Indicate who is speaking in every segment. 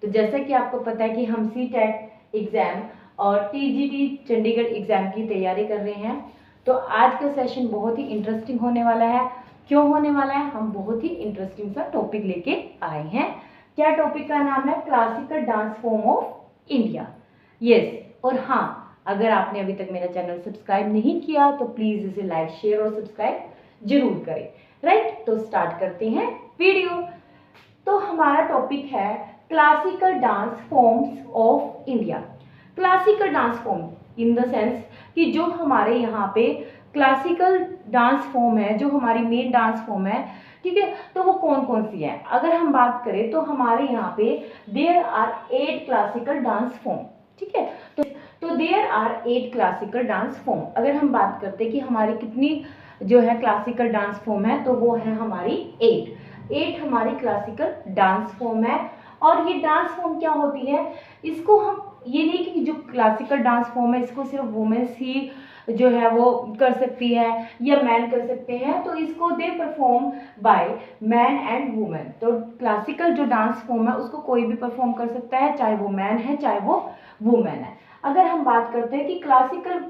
Speaker 1: तो जैसा कि आपको पता है कि हम सी टेट एग्ज़ाम और टीजीटी चंडीगढ़ एग्ज़ाम की तैयारी कर रहे हैं। तो आज का सेशन बहुत ही इंटरेस्टिंग होने वाला है। क्यों होने वाला है? हम बहुत ही इंटरेस्टिंग सा टॉपिक लेके आए हैं। क्या टॉपिक का नाम है? Classical dance form of India. Yes, और हाँ, अगर आपने अभी तक मेरा चैनल सब्सक्राइब नहीं किया तो प्लीज़ इसे लाइक, शेयर और सब्सक्राइब जरूर करें। राइट, तो स्टार्ट करते हैं वीडियो। तो हमारा टॉपिक है classical dance forms of India. Classical dance form in the sense कि जो हमारे यहाँ पे क्लासिकल डांस फॉर्म है, जो हमारी मेन डांस फॉर्म है, ठीक है, तो वो कौन कौन सी है? अगर हम बात करें तो हमारे यहाँ पे there are 8 classical dance form. ठीक है, तो there are 8 classical dance form. अगर हम बात करते हैं कि हमारी कितनी जो है क्लासिकल डांस फॉर्म है, तो वो है हमारी 8 हमारी क्लासिकल डांस फॉर्म है। और ये डांस फॉर्म क्या होती है? इसको हम ये नहीं कि जो क्लासिकल डांस फॉर्म है इसको सिर्फ वुमेन्स ही जो है वो कर सकती है या मैन कर सकते हैं, तो इसको they perform by man and women. तो क्लासिकल जो डांस फॉर्म है उसको कोई भी परफॉर्म कर सकता है, चाहे वो मैन है चाहे वो वुमेन है। अगर हम बात करते हैं कि क्लासिकल,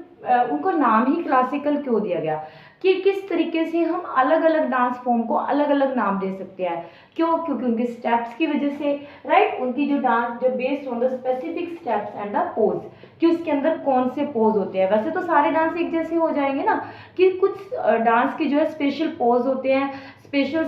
Speaker 1: उनको नाम ही क्लासिकल क्यों दिया गया, कि किस तरीके से हम अलग अलग डांस फॉर्म को अलग अलग नाम दे सकते हैं। क्यों? क्योंकि उनके स्टेप्स की वजह से, राइट, उनकी जो डांस जो based on the specific steps and the pose, कि उसके अंदर कौन से पोज होते हैं। वैसे तो सारे डांस एक जैसे हो जाएंगे ना, कि कुछ डांस की जो है स्पेशल पोज होते हैं, स्पेशल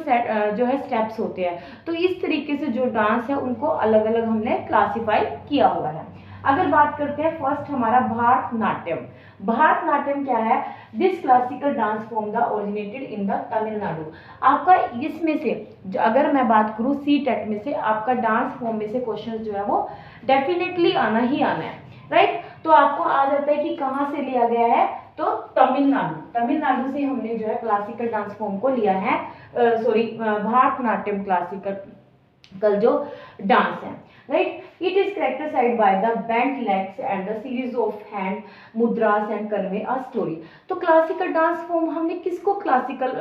Speaker 1: जो है स्टेप्स होते हैं। तो इस तरीके से जो डांस है उनको अलग अलग हमने क्लासीफाई किया हुआ है। अगर बात करते हैं फर्स्ट हमारा भारतनाट्यम। भारतनाट्यम क्या है? This classical dance form the originated in the Tamil Nadu. आपका इसमें से अगर मैं बात करूँ सी टेट में से, आपका डांस फॉर्म में से क्वेश्चन जो है वो डेफिनेटली आना ही आना है। राइट, तो आपको आ जाता है कि कहाँ से लिया गया है, तो तमिलनाडु से हमने जो है क्लासिकल डांस फॉर्म को लिया है। भारतनाट्यम क्लासिकल जो डांस है। Right? It is characterized by the bent legs and the series of hand mudras and convey a story. तो क्लासिकल डांस फॉर्म हमने किसको क्लासिकल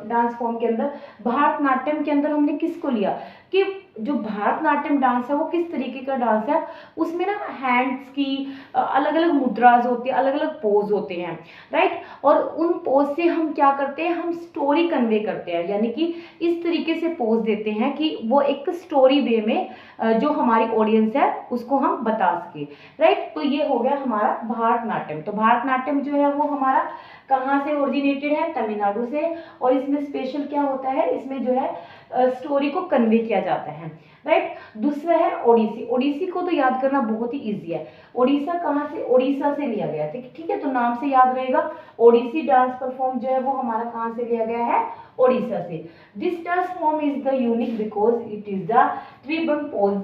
Speaker 1: डांस फॉर्म के अंदर, भारतनाट्यम के अंदर हमने किसको लिया, कि जो भारतनाट्यम डांस है वो किस तरीके का डांस है, उसमें ना हैंड्स की अलग अलग मुद्राज होती है, अलग अलग पोज होते हैं। राइट, और उन पोज से हम क्या करते हैं, हम स्टोरी कन्वे करते हैं, यानी कि इस तरीके से पोज देते हैं कि वो एक स्टोरी वे में जो हमारी ऑडियंस है उसको हम बता सके। राइट, तो ये हो गया हमारा भारतनाट्यम। तो भारतनाट्यम जो है वो हमारा कहाँ से ओरिजिनेटेड है? तमिलनाडु से। और इसमें स्पेशल क्या होता है, इसमें जो है स्टोरी को कन्वे किया जाता है। राइट, दूसरा है ओडिसी। ओडिसी को तो याद करना बहुत ही इजी है। ओडिशा कहाँ से? ओडिशा से लिया गया है। ठीक है, तो नाम से याद रहेगा। ओडिसी डांस परफॉर्म जो है वो हमारा कहाँ से लिया गया है? ओडिशा से। This dance form is the unique because it is the tribhanga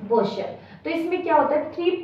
Speaker 1: posture. तो इसमें क्या होता है, 3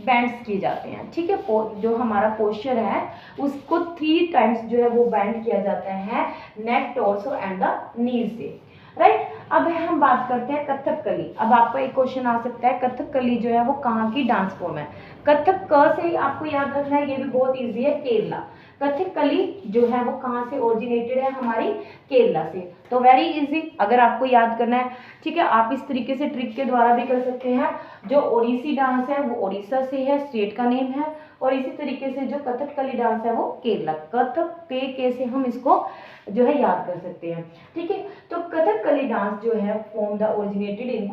Speaker 1: बैंड्स किए जाते हैं। ठीक है, जो हमारा पोस्चर है उसको 3 टाइम्स जो है वो बैंड किया जाता है, नेक, टॉर्सो एंड द नीज से। राइट, अब हम बात करते हैं कथकली। अब आपका एक क्वेश्चन आ सकता है, कथकली जो है वो कहाँ की डांस फॉर्म है? कथक क से आपको याद रखना है, ये भी बहुत इजी है, केरला। कथकली जो है वो कहाँ से ओरिजिनेटेड है? हमारी केरला से। तो वेरी इजी, अगर आपको याद करना है, ठीक है, आप इस तरीके से ट्रिक के द्वारा भी कर सकते हैं। जो ओडिसी डांस है वो ओडिशा से है, स्टेट का नेम है। और इसी तरीके से जो कथकली डांस है वो केरला, कथक के से हम इसको जो है याद कर सकते हैं। ठीक है, तो कथकली डांस जो है form the originated in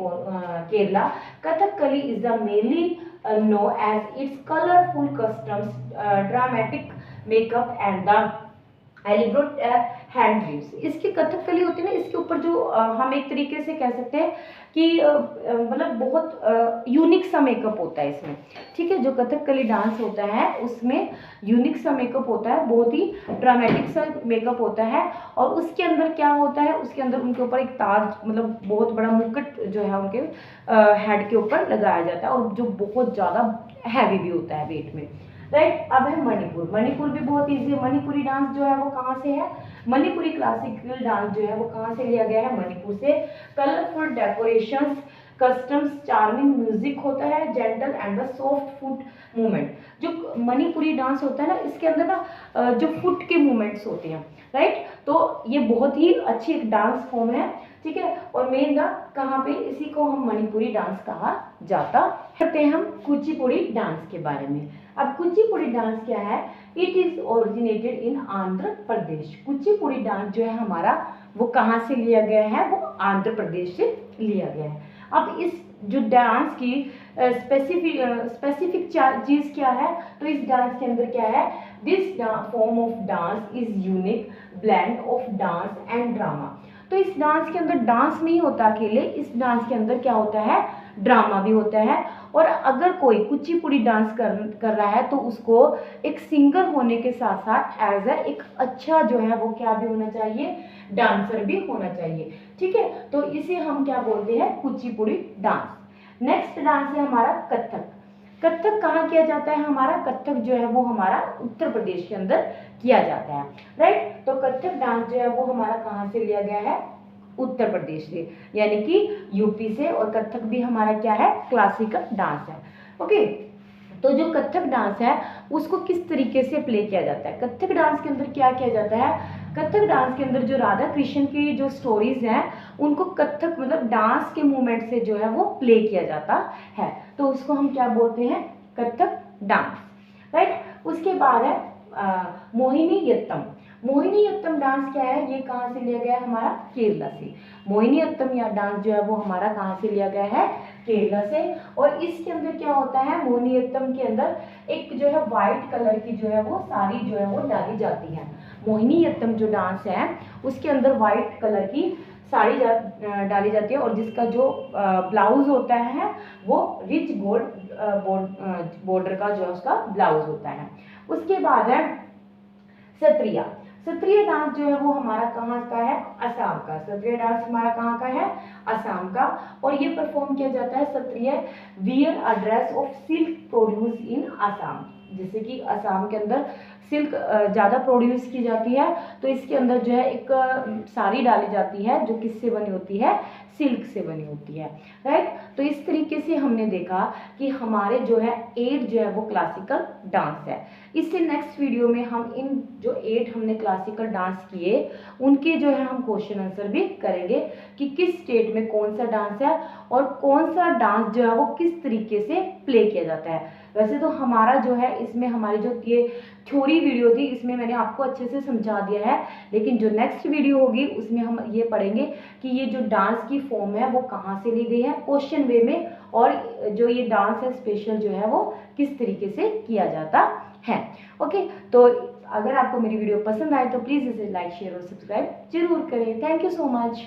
Speaker 1: Kerala. Kathakali is the mainly no as its colourful customs, dramatic makeup and the elaborate hand dreams. इसकी कथकली होती है ना, इसके ऊपर जो हम एक तरीके से कह सकते हैं कि मतलब बहुत यूनिक सा मेकअप होता है इसमें। ठीक है, जो कथकली डांस होता है उसमें यूनिक सा मेकअप होता है, बहुत ही ड्रामेटिक सा मेकअप होता है। और उसके अंदर क्या होता है, उसके अंदर उनके ऊपर एक ताज, मतलब बहुत बड़ा मुकुट जो है उनके हेड के ऊपर लगाया जाता है, और जो बहुत ज़्यादा हैवी भी होता है वेट में। राइट, अब है मणिपुर। मणिपुर भी बहुत इजी है। मणिपुरी डांस जो है वो कहाँ से है? मणिपुरी क्लासिकल डांस जो है वो कहाँ से लिया गया है? मणिपुर से। Colourful decorations customs, charming music होता है, gentle and the soft foot movement. जो मणिपुरी डांस होता है ना, इसके अंदर ना जो फुट के मूवमेंट्स होते हैं, राइट। तो ये बहुत ही अच्छी एक डांस फॉर्म है, ठीक है। और मेन कहाँ पे, इसी को हम मणिपुरी डांस कहा जाता। करते हैं हम कुचिपुड़ी डांस के बारे में। अब कुचिपुड़ी डांस क्या है? It is originated in Andhra Pradesh. Kuchipudi dance जो है हमारा, वो कहाँ से लिया गया है? वो आंध्र प्रदेश से लिया गया है। अब इस जो डांस की स्पेसिफिक चीज क्या है? तो इस डांस के अंदर क्या है? This form of dance is unique blend of dance and drama. तो इस डांस के अंदर डांस नहीं होता अकेले, इस डांस के अंदर क्या होता है? ड्रामा भी होता है। और अगर कोई कुचिपुड़ी डांस कर रहा है तो उसको एक सिंगर होने के साथ साथ एज एक अच्छा जो है वो क्या भी होना चाहिए? डांसर भी होना चाहिए, ठीक है। तो इसे हम क्या बोलते हैं? कुचिपुड़ी डांस। नेक्स्ट डांस है हमारा कथक। कथक कहाँ किया जाता है हमारा? कथक जो है वो हमारा उत्तर प्रदेश के अंदर किया जाता है, राइट। तो कथक डांस जो है वो हमारा कहाँ से लिया गया है? उत्तर प्रदेश से, यानी कि यूपी से। और कथक भी हमारा क्या है? क्लासिकल डांस है, ओके। तो जो कथक डांस है उसको किस तरीके से प्ले किया जाता है? कथक डांस के अंदर क्या किया जाता है? कथक डांस के अंदर जो राधा कृष्ण की जो स्टोरीज हैं उनको कथक मतलब डांस के मूवमेंट से जो है वो प्ले किया जाता है। तो उसको हम क्या बोलते हैं? Kathak dance, right. उसके बाद है मोहिनीअट्टम। मोहिनीअट्टम डांस क्या है? ये कहाँ से लिया गया है? हमारा केरला से। मोहिनीअट्टम या डांस जो है वो हमारा कहाँ से लिया गया है? केरला से। और इसके अंदर क्या होता है? मोहिनीअट्टम के अंदर एक जो है व्हाइट कलर की जो है वो साड़ी जो है वो डाली जाती है। मोहिनीअट्टम जो डांस है उसके अंदर व्हाइट कलर की साड़ी डाली जाती है, और जिसका जो ब्लाउज होता है वो रिच गोल्ड बॉर्डर का जो उसका ब्लाउज होता है। उसके बाद है सत्रिया। सत्रिय डांस जो है वो हमारा कहाँ का है? असम का। सत्रिय डांस हमारा कहाँ का है? असम का। और ये परफॉर्म किया जाता है Sattriya wear a dress of silk produce in Assam. जैसे कि असम के अंदर सिल्क ज़्यादा प्रोड्यूस की जाती है, तो इसके अंदर जो है एक साड़ी डाली जाती है जो किससे बनी होती है? सिल्क से बनी होती है, राइट। तो इस तरीके से हमने देखा कि हमारे जो है 8 जो है वो क्लासिकल डांस है। इससे नेक्स्ट वीडियो में हम इन जो 8 हमने क्लासिकल डांस किए उनके जो है हम क्वेश्चन आंसर भी करेंगे कि किस स्टेट में कौन सा डांस है और कौन सा डांस जो है वो किस तरीके से प्ले किया जाता है। वैसे तो हमारा जो है इसमें हमारी जो ये थ्योरी वीडियो थी इसमें मैंने आपको अच्छे से समझा दिया है, लेकिन जो नेक्स्ट वीडियो होगी उसमें हम ये पढ़ेंगे कि ये जो डांस की फॉर्म है वो कहाँ से ली गई है क्वेश्चन वे में, और जो ये डांस है स्पेशल जो है वो किस तरीके से किया जाता है। ओके, तो अगर आपको मेरी वीडियो पसंद आए तो प्लीज़ इसे लाइक शेयर और सब्सक्राइब जरूर करें। Thank you so much.